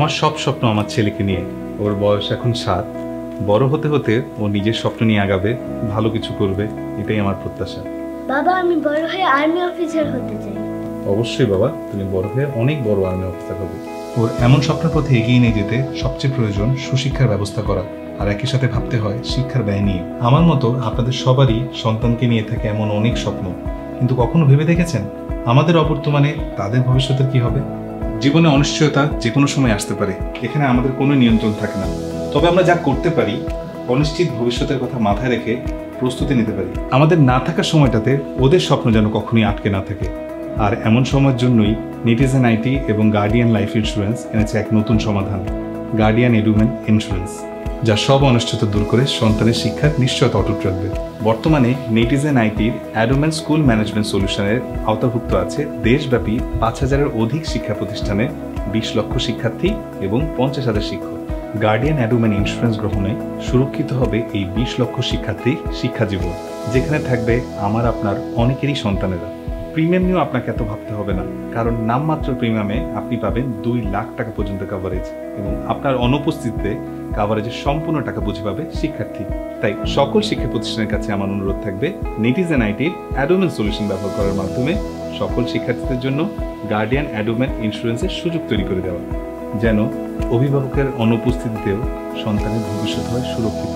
আমার সব স্বপ্ন আমার ছেলেকে নিয়ে। ওর বয়স এখন 7। বড় হতে হতে ও নিজের স্বপ্ন নিয়ে আগাবে, ভালো কিছু করবে, এটাই আমার প্রত্যাশা। বাবা, আমি বড় হয়ে আর্মি অফিসার হতে চাই। অবশ্যই বাবা, তুমি বড় হয়ে অনেক বড় আর্মি অফিসার হবে। ওর এমন স্বপ্নের পথে এগিয়ে নিয়ে যেতে সবচেয়ে প্রয়োজন সুশিক্ষার ব্যবস্থা করা, আর একই সাথে ভাবতে হয় শিক্ষার ব্যয় নিয়ে। আমার মতো আপনাদের সবারই সন্তানকে নিয়ে থাকে এমন অনেক স্বপ্ন, কিন্তু কখনো ভেবে দেখেছেন আমাদের অবর্তমানে তাদের ভবিষ্যতের কি হবে? জীবনে অনিশ্চয়তা যে কোনো সময় আসতে পারে, এখানে আমাদের কোনো নিয়ন্ত্রণ থাকে না। তবে আমরা যা করতে পারি, অনিশ্চিত ভবিষ্যতের কথা মাথায় রেখে প্রস্তুতি নিতে পারি। আমাদের না থাকার সময়টাতে ওদের স্বপ্ন যেন কখনোই আটকে না থাকে। আর এমন সময়ের জন্যই নেটিজেন আইটি এবং গার্ডিয়ান লাইফ ইন্স্যুরেন্স এনেছে এক নতুন সমাধান, গার্ডিয়ান এডুমেন্ট ইন্স্যুরেন্স, যা সব অনিশ্চয়তা দূর করে সন্তানের শিক্ষার নিশ্চয়তা অটুট রাখবে। বর্তমানে নেটিজেন আইটির অ্যাডুমেন্ট স্কুল ম্যানেজমেন্ট সলিউশনের আওতাভুক্ত আছে দেশব্যাপী 5000-এর অধিক শিক্ষা প্রতিষ্ঠানে 20 লক্ষ শিক্ষার্থী এবং 50,000 শিক্ষক। গার্ডিয়ান অ্যাডুমেন্ট ইন্স্যুরেন্স গ্রহণে সুরক্ষিত হবে এই 20 লক্ষ শিক্ষার্থীর শিক্ষা জীবন, যেখানে থাকবে আমার আপনার অনেকেরই সন্তানেরা। প্রিমিয়াম নিয়েও আপনাকে এত ভাবতে হবে না, কারণ নামমাত্র প্রিমিয়ামে আপনি পাবেন 2 লাখ টাকা পর্যন্ত কভারেজ, এবং আপনার অনুপস্থিতিতে কভারেজের সম্পূর্ণ টাকা বুঝে পাবে শিক্ষার্থী। তাই সকল শিক্ষা প্রতিষ্ঠানের কাছে আমার অনুরোধ থাকবে নেটিজেন আইটির অ্যাডুমেন্ট সলিউশন ব্যবহার করার মাধ্যমে সকল শিক্ষার্থীদের জন্য গার্ডিয়ান অ্যাডুমেন্ট ইন্স্যুরেন্সের সুযোগ তৈরি করে দেওয়া, যেন অভিভাবকের অনুপস্থিতিতেও সন্তানের ভবিষ্যৎ হয় সুরক্ষিত।